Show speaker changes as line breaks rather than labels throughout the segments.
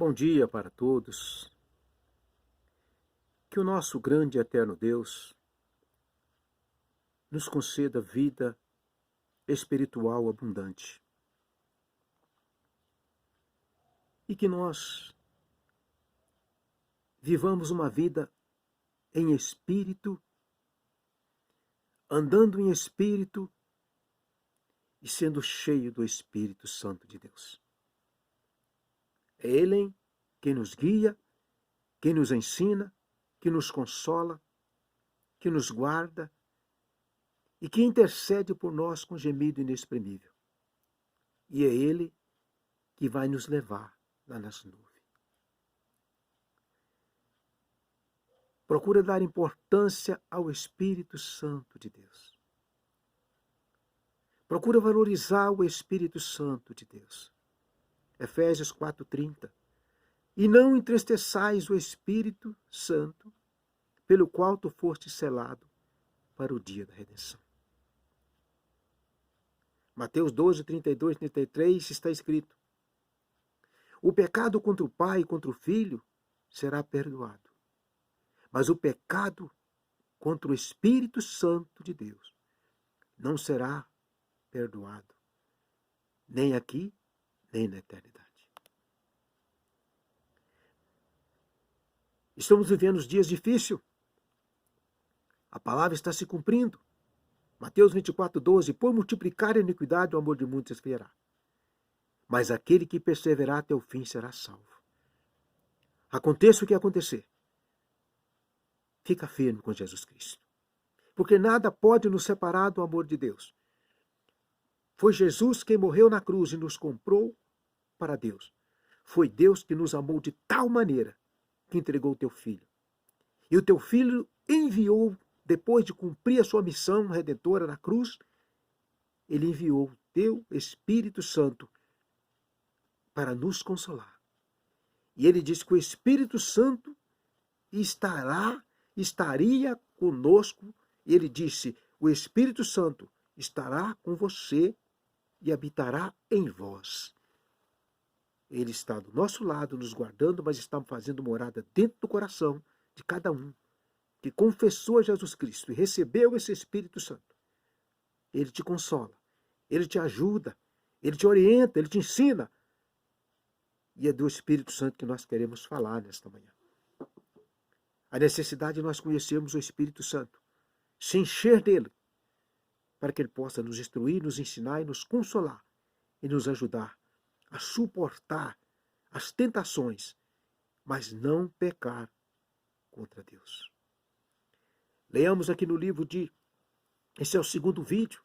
Bom dia para todos. Que o nosso grande e eterno Deus nos conceda vida espiritual abundante. E que nós vivamos uma vida em espírito, andando em espírito e sendo cheio do Espírito Santo de Deus. É Ele quem nos guia, quem nos ensina, que nos consola, que nos guarda e que intercede por nós com gemido inexprimível. E é Ele que vai nos levar lá nas nuvens. Procura dar importância ao Espírito Santo de Deus. Procura valorizar o Espírito Santo de Deus. Efésios 4:30. E não entristeçais o Espírito Santo, pelo qual tu foste selado para o dia da redenção. Mateus 12:32 e 33 está escrito: o pecado contra o pai e contra o filho será perdoado, mas o pecado contra o Espírito Santo de Deus não será perdoado, nem aqui, nem na eternidade. Estamos vivendo os dias difíceis. A palavra está se cumprindo. Mateus 24:12, por multiplicar a iniquidade, o amor de muitos esfriará. Mas aquele que perseverar até o fim será salvo. Aconteça o que acontecer, fica firme com Jesus Cristo. Porque nada pode nos separar do amor de Deus. Foi Jesus quem morreu na cruz e nos comprou para Deus. Foi Deus que nos amou de tal maneira que entregou o teu filho. E o teu filho enviou, depois de cumprir a sua missão redentora na cruz, ele enviou o teu Espírito Santo para nos consolar. E ele diz que o Espírito Santo estaria conosco. E ele disse, o Espírito Santo estará com você e habitará em vós. Ele está do nosso lado, nos guardando, mas está fazendo morada dentro do coração de cada um que confessou a Jesus Cristo e recebeu esse Espírito Santo. Ele te consola, ele te ajuda, ele te orienta, ele te ensina. E é do Espírito Santo que nós queremos falar nesta manhã. A necessidade de nós conhecermos o Espírito Santo, se encher dele, para que ele possa nos instruir, nos ensinar e nos consolar e nos ajudar a suportar as tentações, mas não pecar contra Deus. Leamos aqui no livro de... Esse é o segundo vídeo.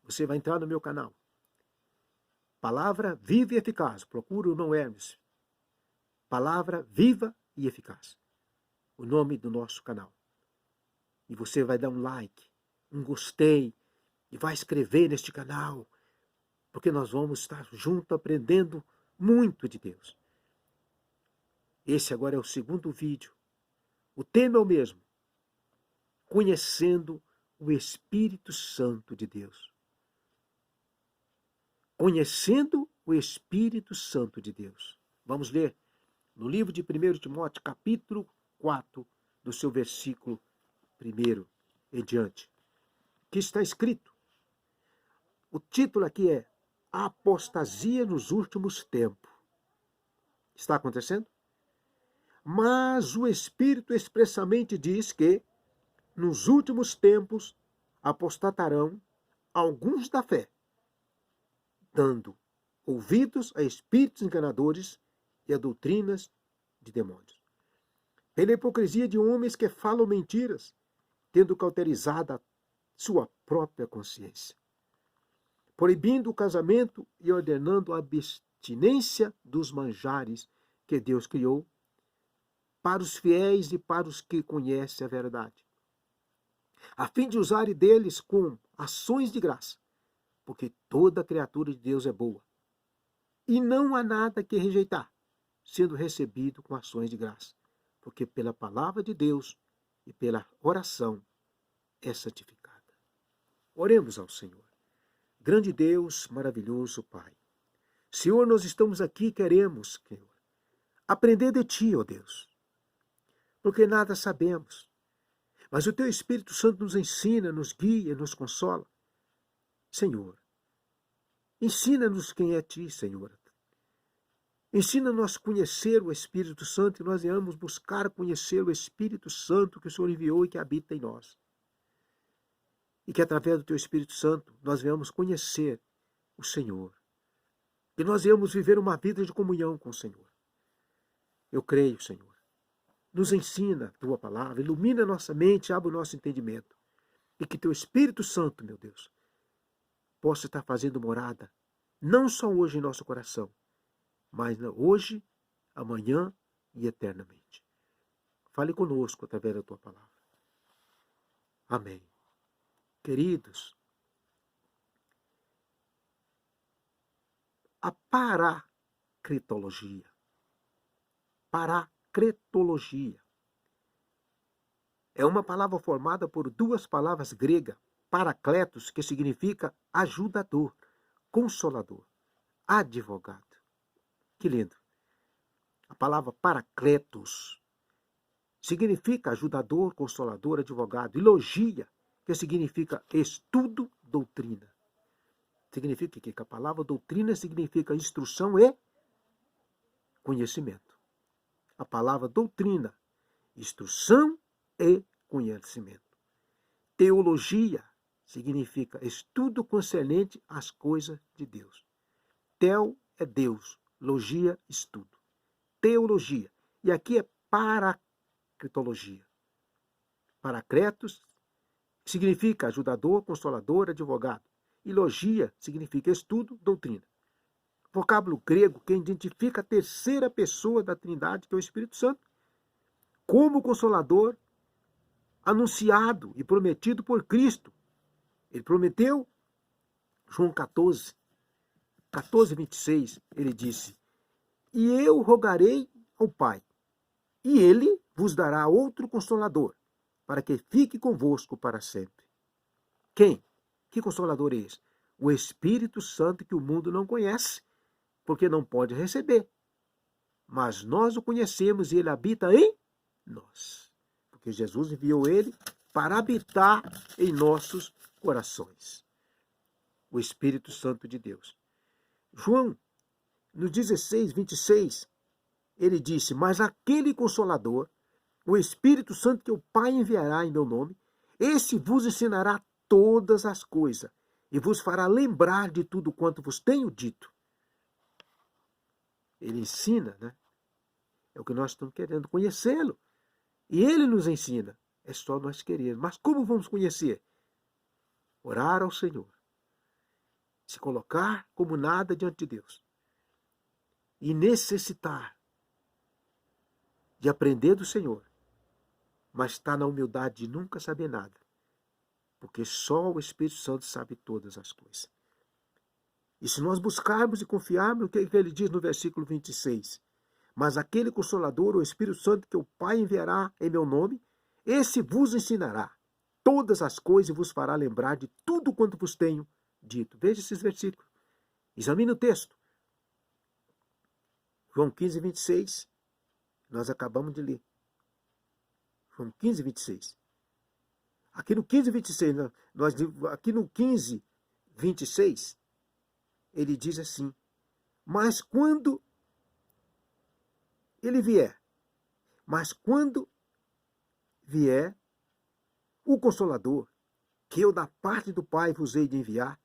Você vai entrar no meu canal. Palavra viva e eficaz. Procura o Não Hermes. Palavra viva e eficaz. O nome do nosso canal. E você vai dar um like, um gostei, e vai escrever neste canal, porque nós vamos estar juntos aprendendo muito de Deus. Esse agora é o segundo vídeo. O tema é o mesmo. Conhecendo o Espírito Santo de Deus. Conhecendo o Espírito Santo de Deus. Vamos ler no livro de 1 Timóteo, capítulo 4, do seu versículo 1 em diante. Que está escrito. O título aqui é A Apostasia nos Últimos Tempos. Está acontecendo? Mas o Espírito expressamente diz que nos últimos tempos apostatarão alguns da fé, dando ouvidos a espíritos enganadores e a doutrinas de demônios. Pela hipocrisia de homens que falam mentiras, tendo cauterizada sua própria consciência, proibindo o casamento e ordenando a abstinência dos manjares que Deus criou para os fiéis e para os que conhecem a verdade, a fim de usarem deles com ações de graça, porque toda criatura de Deus é boa, e não há nada que rejeitar, sendo recebido com ações de graça, porque pela palavra de Deus e pela oração é santificada. Oremos ao Senhor. Grande Deus, maravilhoso Pai. Senhor, nós estamos aqui, queremos, Senhor, aprender de ti, ó Deus, porque nada sabemos. Mas o teu Espírito Santo nos ensina, nos guia, nos consola. Senhor, ensina-nos quem é ti, Senhor. Ensina-nos a conhecer o Espírito Santo e nós iremos buscar conhecer o Espírito Santo que o Senhor enviou e que habita em nós. E que através do teu Espírito Santo nós venhamos conhecer o Senhor. E nós iremos viver uma vida de comunhão com o Senhor. Eu creio, Senhor. Nos ensina a tua palavra, ilumina a nossa mente, abre o nosso entendimento. E que teu Espírito Santo, meu Deus, possa estar fazendo morada, não só hoje em nosso coração, mas hoje, amanhã e eternamente. Fale conosco através da tua palavra. Amém. Queridos, a paracretologia é uma palavra formada por duas palavras gregas, paracletos, que significa ajudador, consolador, advogado. Que lindo! A palavra paracletos significa ajudador, consolador, advogado. E logia, que significa estudo, doutrina. Significa que a palavra doutrina significa instrução e conhecimento. A palavra doutrina, instrução e conhecimento. Teologia significa estudo concernente às coisas de Deus. Teo é Deus, logia, estudo. Teologia. E aqui é paracretologia. Paracretos significa ajudador, consolador, advogado. E logia significa estudo, doutrina. Vocábulo grego que identifica a terceira pessoa da Trindade, que é o Espírito Santo, como consolador anunciado e prometido por Cristo. Ele prometeu, João 14, 26, ele disse: e eu rogarei ao Pai, e ele vos dará outro consolador, para que fique convosco para sempre. Quem? Que consolador é esse? O Espírito Santo, que o mundo não conhece, porque não pode receber. Mas nós o conhecemos e ele habita em nós. Porque Jesus enviou ele para habitar em nossos corações. O Espírito Santo de Deus. João, no 16, 26, ele disse: mas aquele Consolador, o Espírito Santo que o Pai enviará em meu nome, esse vos ensinará todas as coisas e vos fará lembrar de tudo quanto vos tenho dito. Ele ensina, né? É o que nós estamos querendo, conhecê-lo. E ele nos ensina. É só nós querermos. Mas como vamos conhecer? Orar ao Senhor. Se colocar como nada diante de Deus. E necessitar de aprender do Senhor. Mas estar na humildade de nunca saber nada. Porque só o Espírito Santo sabe todas as coisas. E se nós buscarmos e confiarmos, o que ele diz no versículo 26? Mas aquele Consolador, o Espírito Santo, que o Pai enviará em meu nome, esse vos ensinará todas as coisas e vos fará lembrar de tudo quanto vos tenho dito. Veja esses versículos. Examine o texto. João 15, 26. Nós acabamos de ler. João 15, 26. Aqui no 15, 26, aqui no 15, 26, ele diz assim: mas quando ele vier, o Consolador, que eu da parte do Pai vos hei de enviar,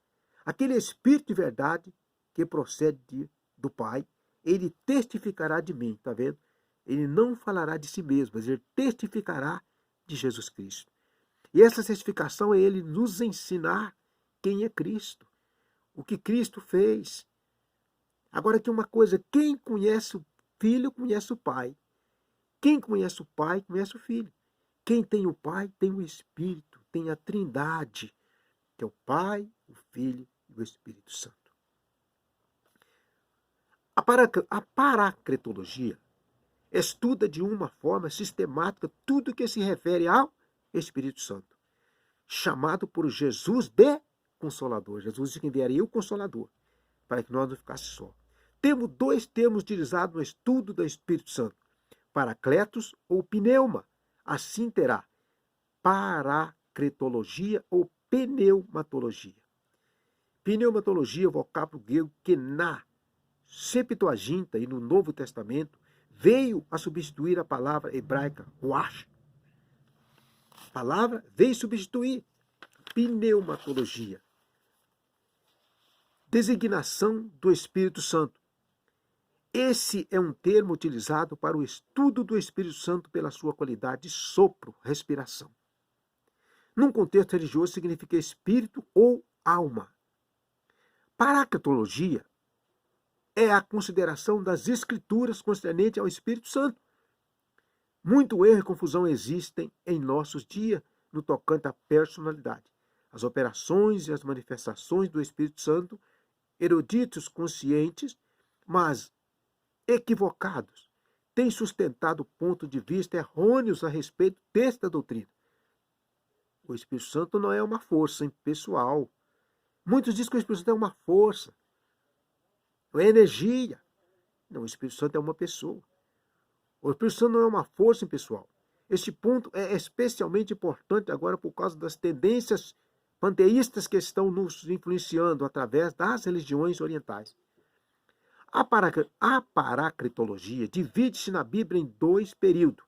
aquele Espírito de verdade que procede do Pai, ele testificará de mim, está vendo? Ele não falará de si mesmo, mas ele testificará de Jesus Cristo. E essa testificação é ele nos ensinar quem é Cristo, o que Cristo fez. Agora aqui uma coisa, quem conhece o Filho conhece o Pai. Quem conhece o Pai conhece o Filho. Quem tem o Pai tem o Espírito, tem a Trindade, que é o Pai, o Filho e o Espírito Santo. A paracretologia estuda de uma forma sistemática tudo que se refere ao Espírito Santo, chamado por Jesus de Consolador. Jesus disse que enviaria o Consolador, para que nós não ficássemos só. Temos dois termos utilizados no estudo do Espírito Santo: paracletos ou pneuma. Assim terá paracletologia ou pneumatologia. Pneumatologia é o vocábulo grego que na Septuaginta e no Novo Testamento veio a substituir a palavra hebraica ruach. A palavra veio substituir pneumatologia. Designação do Espírito Santo. Esse é um termo utilizado para o estudo do Espírito Santo pela sua qualidade de sopro, respiração. Num contexto religioso, significa espírito ou alma. Paracletologia é a consideração das Escrituras concernente ao Espírito Santo. Muito erro e confusão existem em nossos dias no tocante à personalidade, as operações e as manifestações do Espírito Santo, eruditos conscientes, mas equivocados, têm sustentado pontos de vista errôneos a respeito desta doutrina. O Espírito Santo não é uma força impessoal. Muitos dizem que o Espírito Santo é uma força, é energia. Não, o Espírito Santo é uma pessoa. O Espírito Santo não é uma força impessoal. Este ponto é especialmente importante agora por causa das tendências panteístas que estão nos influenciando através das religiões orientais. A paracletologia divide-se na Bíblia em dois períodos: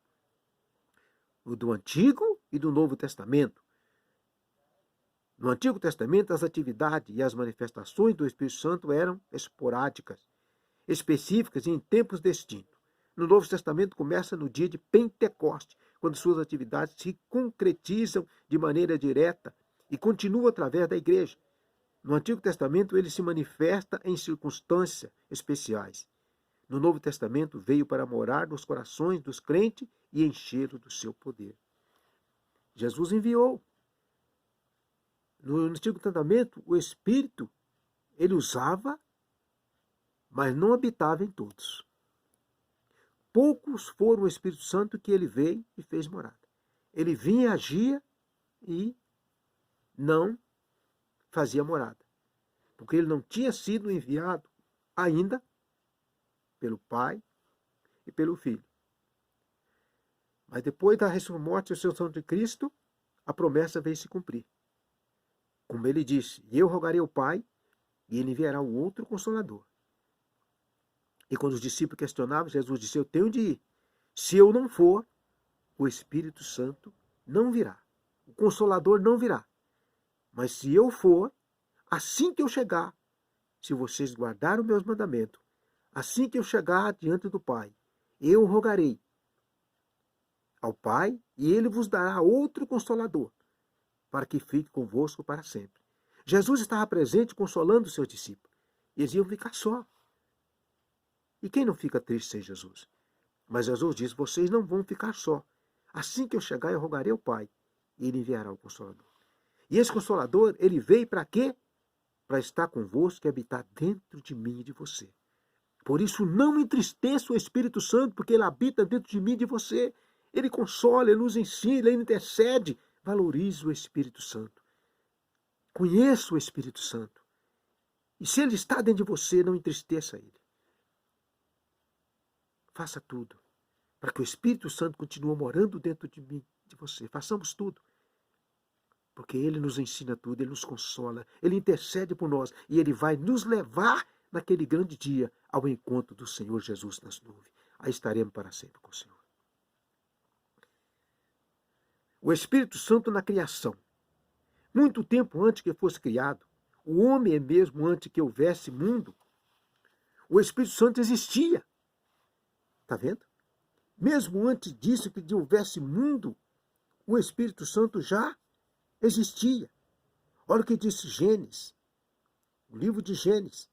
o do Antigo e do Novo Testamento. No Antigo Testamento, as atividades e as manifestações do Espírito Santo eram esporádicas, específicas e em tempos distintos. No Novo Testamento, começa no dia de Pentecoste, quando suas atividades se concretizam de maneira direta e continuam através da igreja. No Antigo Testamento, ele se manifesta em circunstâncias especiais. No Novo Testamento, veio para morar nos corações dos crentes e enchê-los do seu poder. Jesus enviou. No Antigo Testamento, o Espírito, ele usava, mas não habitava em todos. Poucos foram o Espírito Santo que ele veio e fez morada. Ele vinha, agia e não fazia morada, porque ele não tinha sido enviado ainda pelo Pai e pelo Filho. Mas depois da morte e ressurreição de Cristo, a promessa veio se cumprir. Como ele disse: eu rogarei ao Pai e ele enviará um outro Consolador. E quando os discípulos questionavam, Jesus disse: eu tenho de ir. Se eu não for, o Espírito Santo não virá. O Consolador não virá. Mas se eu for, assim que eu chegar, se vocês guardarem os meus mandamentos, assim que eu chegar diante do Pai, eu rogarei ao Pai e ele vos dará outro Consolador, para que fique convosco para sempre. Jesus estava presente consolando os seus discípulos. Eles iam ficar só. E quem não fica triste sem Jesus? Mas Jesus diz: vocês não vão ficar só. Assim que eu chegar, eu rogarei ao Pai e ele enviará o Consolador. E esse Consolador, ele veio para quê? Para estar convosco e habitar dentro de mim e de você. Por isso, não entristeça o Espírito Santo, porque ele habita dentro de mim e de você. Ele consola, ele nos ensina, ele intercede. Valorize o Espírito Santo. Conheça o Espírito Santo. E se ele está dentro de você, não entristeça ele. Faça tudo para que o Espírito Santo continue morando dentro de mim, de você. Façamos tudo. Porque ele nos ensina tudo, ele nos consola, ele intercede por nós e ele vai nos levar naquele grande dia ao encontro do Senhor Jesus nas nuvens. Aí estaremos para sempre com o Senhor. O Espírito Santo na criação. Muito tempo antes que fosse criado, o homem mesmo antes que houvesse mundo, o Espírito Santo existia. Está vendo? Mesmo antes disso que houvesse mundo, o Espírito Santo já existia. Olha o que disse Gênesis, o livro de Gênesis.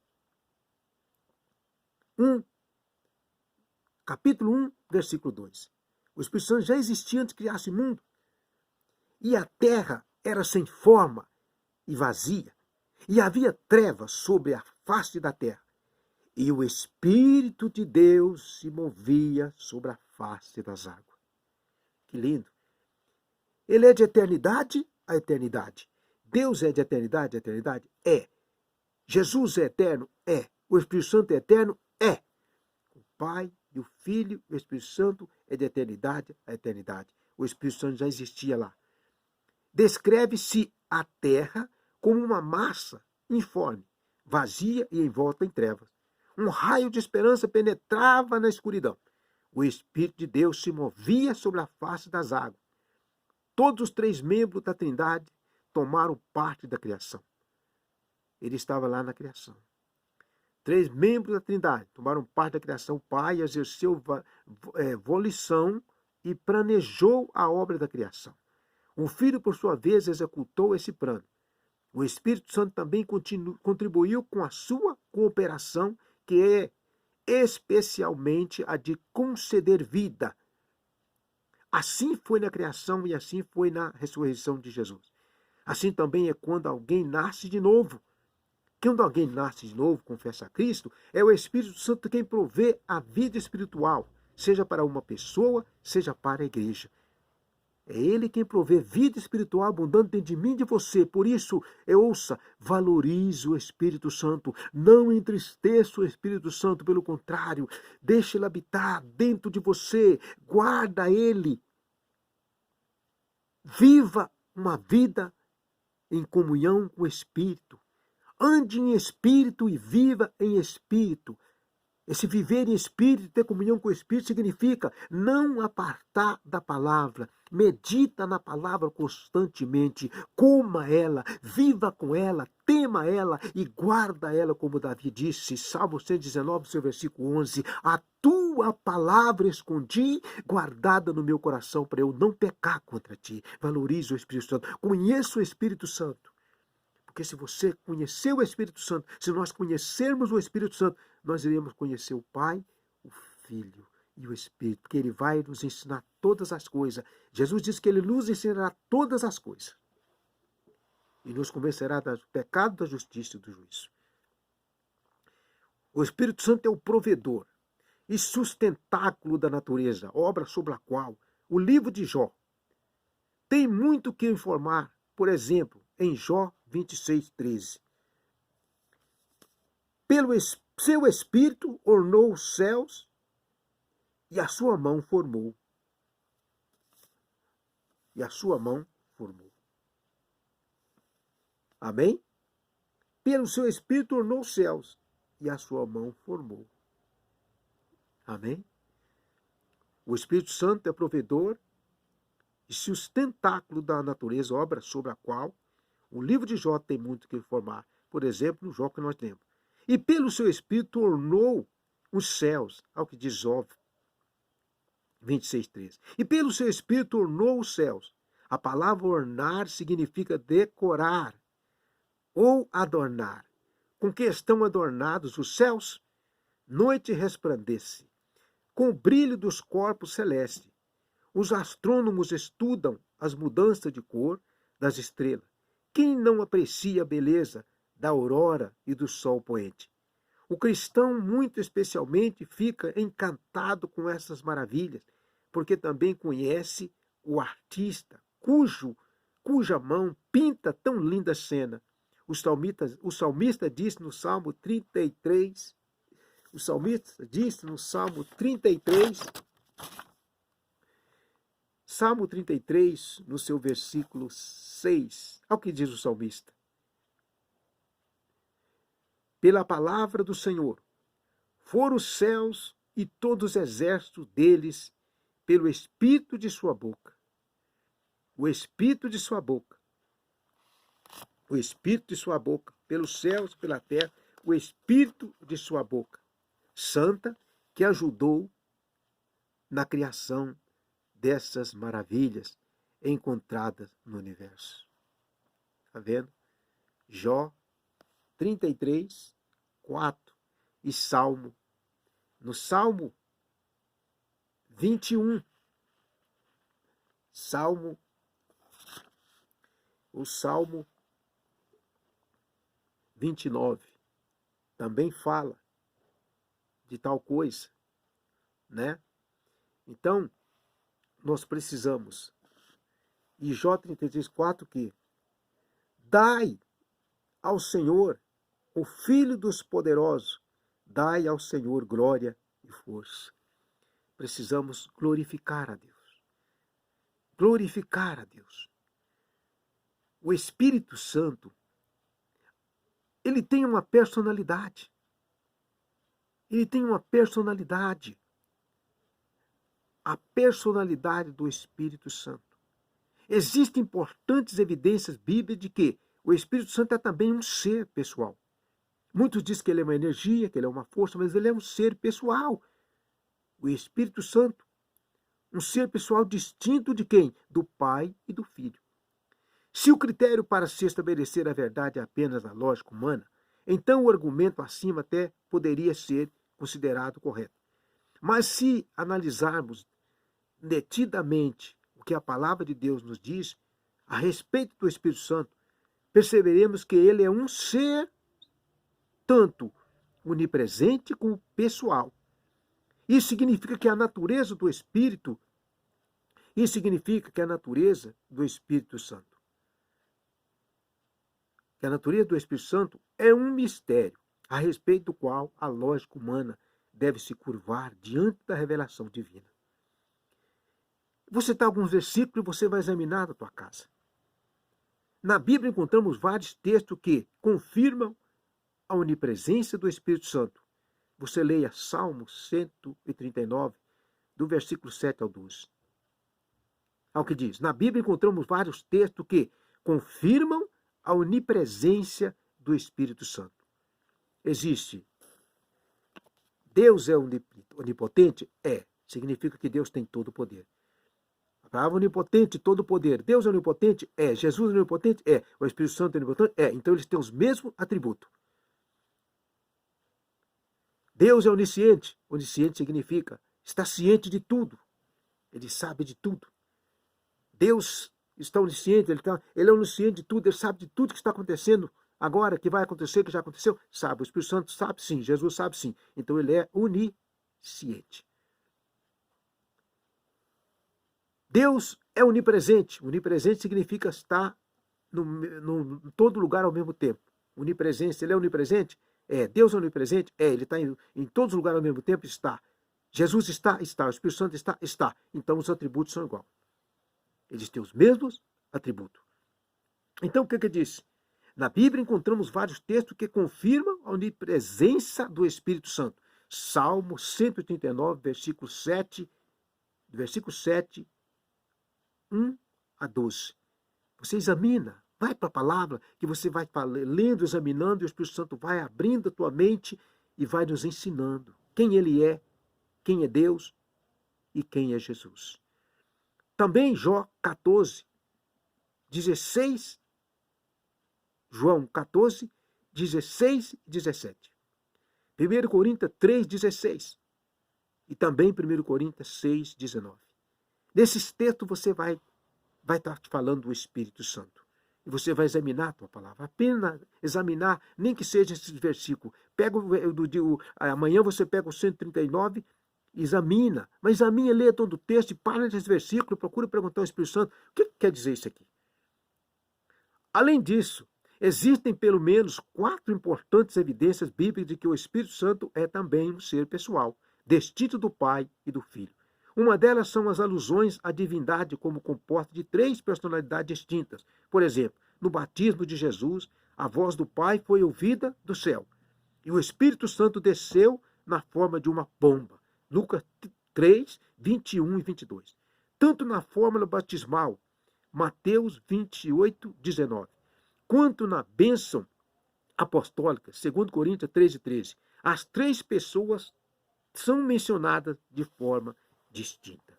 Capítulo 1, versículo 2. O Espírito Santo já existia antes que criasse o mundo. E a terra era sem forma e vazia. E havia trevas sobre a face da terra. E o Espírito de Deus se movia sobre a face das águas. Que lindo. Ele é de eternidade a eternidade. Deus é de eternidade a eternidade? É. Jesus é eterno? É. O Espírito Santo é eterno? É. O Pai e o Filho e o Espírito Santo é de eternidade a eternidade. O Espírito Santo já existia lá. Descreve-se a terra como uma massa informe, vazia e envolta em trevas. Um raio de esperança penetrava na escuridão. O Espírito de Deus se movia sobre a face das águas. Todos os três membros da Trindade tomaram parte da criação. Ele estava lá na criação. Três membros da Trindade tomaram parte da criação. O Pai exerceu volição e planejou a obra da criação. O Filho, por sua vez, executou esse plano. O Espírito Santo também contribuiu com a sua cooperação, que é especialmente a de conceder vida. Assim foi na criação e assim foi na ressurreição de Jesus. Assim também é quando alguém nasce de novo. Quando alguém nasce de novo, confessa a Cristo, é o Espírito Santo quem provê a vida espiritual, seja para uma pessoa, seja para a igreja. É Ele quem provê vida espiritual abundante dentro de mim e de você. Por isso, ouça, valorize o Espírito Santo. Não entristeça o Espírito Santo, pelo contrário, deixe ele habitar dentro de você. Guarda ele. Viva uma vida em comunhão com o Espírito. Ande em Espírito e viva em Espírito. Esse viver em Espírito, ter comunhão com o Espírito, significa não apartar da palavra. Medita na palavra constantemente. Coma ela, viva com ela, tema ela e guarda ela, como Davi disse, Salmo 119, seu versículo 11. A tua palavra escondi, guardada no meu coração, para eu não pecar contra ti. Valorize o Espírito Santo. Conheça o Espírito Santo. Porque se você conhecer o Espírito Santo, se nós conhecermos o Espírito Santo, nós iremos conhecer o Pai, o Filho e o Espírito, porque Ele vai nos ensinar todas as coisas. Jesus disse que Ele nos ensinará todas as coisas. E nos convencerá do pecado, da justiça e do juízo. O Espírito Santo é o provedor e sustentáculo da natureza, obra sobre a qual o livro de Jó tem muito que informar. Por exemplo, em Jó 26:13. Pelo seu Espírito ornou os céus e a sua mão formou. E a sua mão formou. Amém? Pelo seu Espírito ornou os céus e a sua mão formou. Amém? O Espírito Santo é provedor e sustentáculo da natureza, obra sobre a qual o livro de Jó tem muito que informar. Por exemplo, no Jó que nós temos. E pelo seu Espírito ornou os céus, ao que diz Jó 26:13. E pelo seu Espírito ornou os céus. A palavra ornar significa decorar ou adornar. Com que estão adornados os céus? Noite resplandece, com o brilho dos corpos celestes. Os astrônomos estudam as mudanças de cor das estrelas. Quem não aprecia a beleza da aurora e do sol poente? O cristão, muito especialmente, fica encantado com essas maravilhas, porque também conhece o artista cuja mão pinta tão linda cena. O salmista disse no Salmo 33, Salmo 33, no seu versículo 6, ao que diz o salmista. Pela palavra do Senhor foram os céus e todos os exércitos deles, pelo Espírito de sua boca. O Espírito de sua boca. O Espírito de sua boca, pelos céus, pela terra, o Espírito de sua boca. Santa, que ajudou na criação dessas maravilhas encontradas no universo. Está vendo? Jó 33, 4 e Salmo. No Salmo 21, o Salmo 29 também fala de tal coisa, né? Então, nós precisamos. E Jó 33:4 que dai ao Senhor, o Filho dos poderosos, Dai ao Senhor glória e força. Precisamos glorificar a Deus. Glorificar a Deus. O Espírito Santo, ele tem uma personalidade. Ele tem uma personalidade. A personalidade do Espírito Santo. Existem importantes evidências bíblicas de que o Espírito Santo é também um ser pessoal. Muitos dizem que ele é uma energia, que ele é uma força, mas ele é um ser pessoal. O Espírito Santo, um ser pessoal distinto de quem? Do Pai e do Filho. Se o critério para se estabelecer a verdade é apenas a lógica humana, então o argumento acima até poderia ser considerado correto. Mas se analisarmos detidamente o que a palavra de Deus nos diz a respeito do Espírito Santo, perceberemos que ele é um ser tanto onipresente como pessoal. Isso significa que a natureza do Espírito, Santo, que a natureza do Espírito Santo é um mistério a respeito do qual a lógica humana deve se curvar diante da revelação divina. Vou citar alguns versículos e você vai examinar na tua casa. Na Bíblia encontramos vários textos que confirmam a onipresença do Espírito Santo. Você leia Salmo 139, do versículo 7 ao 12. Ao que diz, na Bíblia encontramos vários textos que confirmam a onipresença do Espírito Santo. Existe. Deus é onipotente? É. Significa que Deus tem todo o poder. A palavra onipotente, todo o poder. Deus é onipotente? É. Jesus é onipotente? É. O Espírito Santo é onipotente? É. Então eles têm os mesmos atributos. Deus é onisciente. Onisciente significa está ciente de tudo. Ele sabe de tudo. Deus está onisciente, ele é onisciente de tudo, ele sabe de tudo que está acontecendo agora, que vai acontecer, que já aconteceu. Sabe, o Espírito Santo sabe sim, Jesus sabe sim. Então ele é onisciente. Deus é onipresente. Onipresente significa estar em todo lugar ao mesmo tempo. Onipresença, ele é onipresente? É. Deus é onipresente? É. Ele está em todos os lugares ao mesmo tempo? Está. Jesus está? Está. O Espírito Santo está? Está. Então os atributos são iguais. Eles têm os mesmos atributos. Então o que diz? Na Bíblia encontramos vários textos que confirmam a onipresença do Espírito Santo. Salmo 139, versículo 7, 1 a 12. Você examina, vai para a palavra, que você vai lendo, examinando, e o Espírito Santo vai abrindo a tua mente e vai nos ensinando quem ele é, quem é Deus e quem é Jesus. Também João 14, 16 e 17. 1 Coríntios 3, 16. E também 1 Coríntios 6, 19. Nesses textos você vai estar te falando do Espírito Santo. E você vai examinar a tua palavra. Apenas examinar, nem que seja esses versículos. Amanhã você pega o 139, examina. Mas examina, leia todo o texto e para nesse versículo, procura perguntar ao Espírito Santo, o que quer dizer isso aqui? Além disso, existem pelo menos 4 importantes evidências bíblicas de que o Espírito Santo é também um ser pessoal, distinto do Pai e do Filho. Uma delas são as alusões à divindade como composta de 3 personalidades distintas. Por exemplo, no batismo de Jesus, a voz do Pai foi ouvida do céu e o Espírito Santo desceu na forma de uma pomba. Lucas 3, 21 e 22. Tanto na fórmula batismal, Mateus 28, 19, quanto na bênção apostólica, 2 Coríntios 13, 13, as 3 pessoas são mencionadas de forma distinta.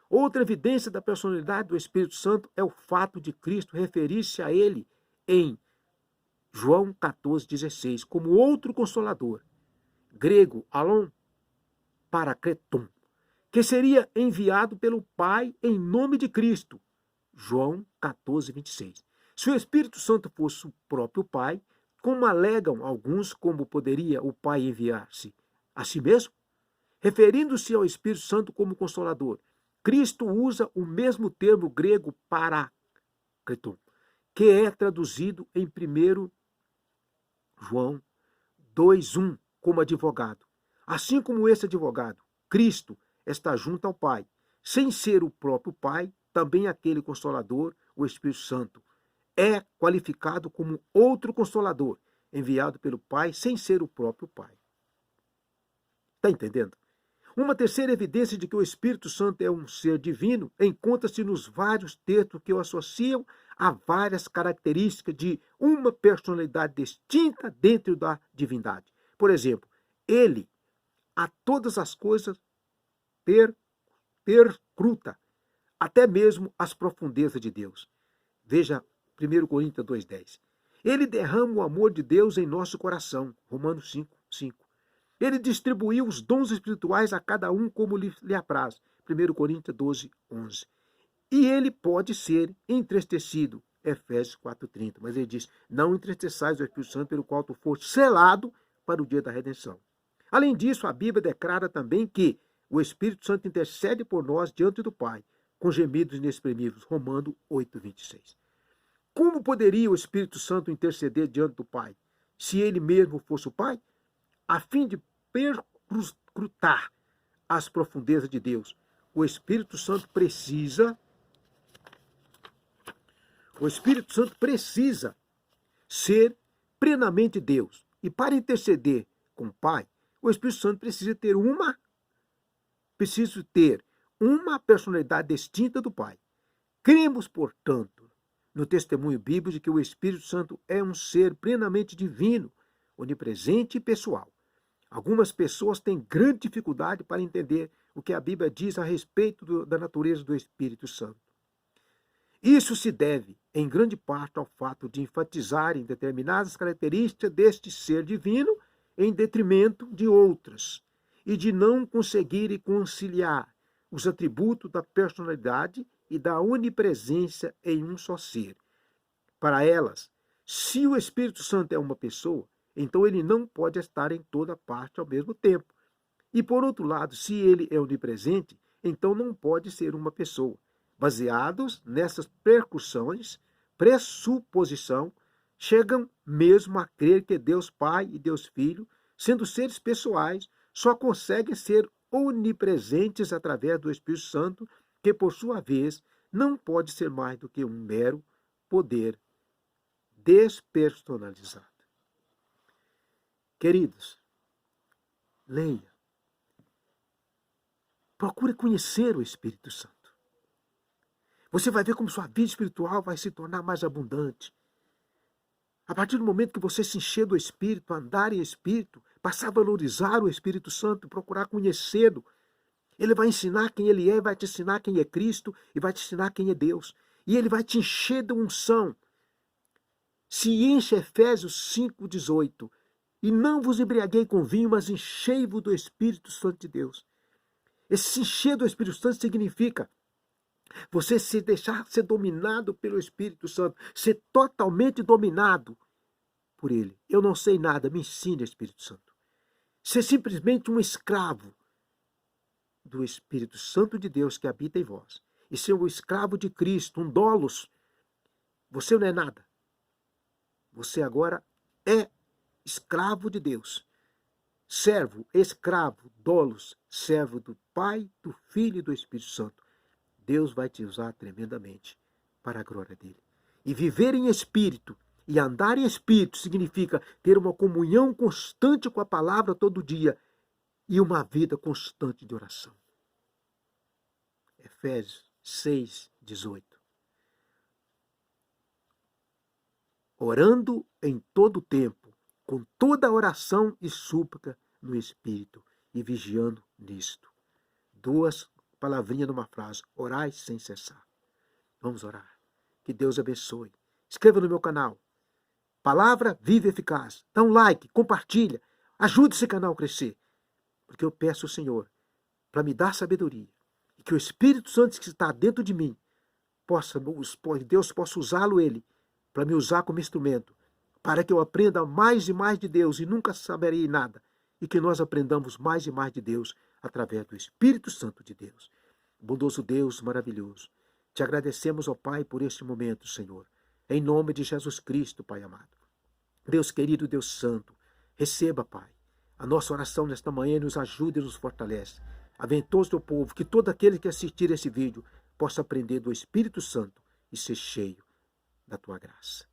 Outra evidência da personalidade do Espírito Santo é o fato de Cristo referir-se a ele em João 14, 16, como outro consolador, grego alon parakleton, que seria enviado pelo Pai em nome de Cristo, João 14, 26. Se o Espírito Santo fosse o próprio Pai, como alegam alguns, como poderia o Pai enviar-se a si mesmo? Referindo-se ao Espírito Santo como Consolador, Cristo usa o mesmo termo grego parakleton, que é traduzido em 1 João 2:1 como advogado. Assim como esse advogado, Cristo, está junto ao Pai, sem ser o próprio Pai, também aquele Consolador, o Espírito Santo, é qualificado como outro Consolador, enviado pelo Pai, sem ser o próprio Pai. Está entendendo? Uma terceira evidência de que o Espírito Santo é um ser divino encontra-se nos vários textos que o associam a várias características de uma personalidade distinta dentro da divindade. Por exemplo, ele a todas as coisas perscruta, até mesmo as profundezas de Deus. Veja 1 Coríntios 2,10. Ele derrama o amor de Deus em nosso coração. Romanos 5,5. Ele distribuiu os dons espirituais a cada um como lhe apraz. 1 Coríntios 12,11. E ele pode ser entristecido. Efésios 4,30. Mas ele diz, não entristeçais o Espírito Santo pelo qual tu foste selado para o dia da redenção. Além disso, a Bíblia declara também que o Espírito Santo intercede por nós diante do Pai, com gemidos inexprimíveis. Romanos 8,26. Como poderia o Espírito Santo interceder diante do Pai, se ele mesmo fosse o Pai? A fim de perscrutar as profundezas de Deus, o Espírito Santo precisa ser plenamente Deus. E para interceder com o Pai, o Espírito Santo precisa ter uma personalidade distinta do Pai. Cremos, portanto, no testemunho bíblico de que o Espírito Santo é um ser plenamente divino, onipresente e pessoal. Algumas pessoas têm grande dificuldade para entender o que a Bíblia diz a respeito da natureza do Espírito Santo. Isso se deve, em grande parte, ao fato de enfatizarem determinadas características deste ser divino em detrimento de outras, e de não conseguirem conciliar os atributos da personalidade e da onipresença em um só ser. Para elas, se o Espírito Santo é uma pessoa, então ele não pode estar em toda parte ao mesmo tempo. E por outro lado, se ele é onipresente, então não pode ser uma pessoa. Baseados nessas pressuposição, chegam mesmo a crer que Deus Pai e Deus Filho, sendo seres pessoais, só conseguem ser onipresentes através do Espírito Santo, que por sua vez não pode ser mais do que um mero poder despersonalizado. Queridos, leia. Procure conhecer o Espírito Santo. Você vai ver como sua vida espiritual vai se tornar mais abundante. A partir do momento que você se encher do Espírito, andar em Espírito, passar a valorizar o Espírito Santo, procurar conhecê-lo, ele vai ensinar quem ele é, vai te ensinar quem é Cristo e vai te ensinar quem é Deus. E ele vai te encher de unção. Se enche Efésios 5,18. E não vos embriaguei com vinho, mas enchei-vos do Espírito Santo de Deus. Esse encher do Espírito Santo significa você se deixar ser dominado pelo Espírito Santo, ser totalmente dominado por ele. Eu não sei nada, me ensine, Espírito Santo. Ser simplesmente um escravo do Espírito Santo de Deus que habita em vós. E ser um escravo de Cristo, um doulos. Você não é nada. Você agora é escravo de Deus. Servo, escravo, doulos, servo do Pai, do Filho e do Espírito Santo. Deus vai te usar tremendamente para a glória dele. E viver em espírito e andar em espírito significa ter uma comunhão constante com a palavra todo dia e uma vida constante de oração. Efésios 6,18. Orando em todo o tempo, com toda oração e súplica no Espírito, e vigiando nisto. Duas palavrinhas numa frase: orai sem cessar. Vamos orar. Que Deus abençoe. Inscreva no meu canal. Palavra Viva e Eficaz. Dá um like, compartilha. Ajude esse canal a crescer. Porque eu peço ao Senhor para me dar sabedoria. E que o Espírito Santo que está dentro de mim, Deus possa usá-lo ele, para me usar como instrumento, para que eu aprenda mais e mais de Deus e nunca saberei nada. E que nós aprendamos mais e mais de Deus através do Espírito Santo de Deus. Bondoso Deus maravilhoso, te agradecemos, ó Pai, por este momento, Senhor. Em nome de Jesus Cristo, Pai amado. Deus querido, Deus santo, receba, Pai, A nossa oração nesta manhã nos ajuda e nos fortalece. Aventoso teu povo, que todo aquele que assistir esse vídeo possa aprender do Espírito Santo e ser cheio da tua graça.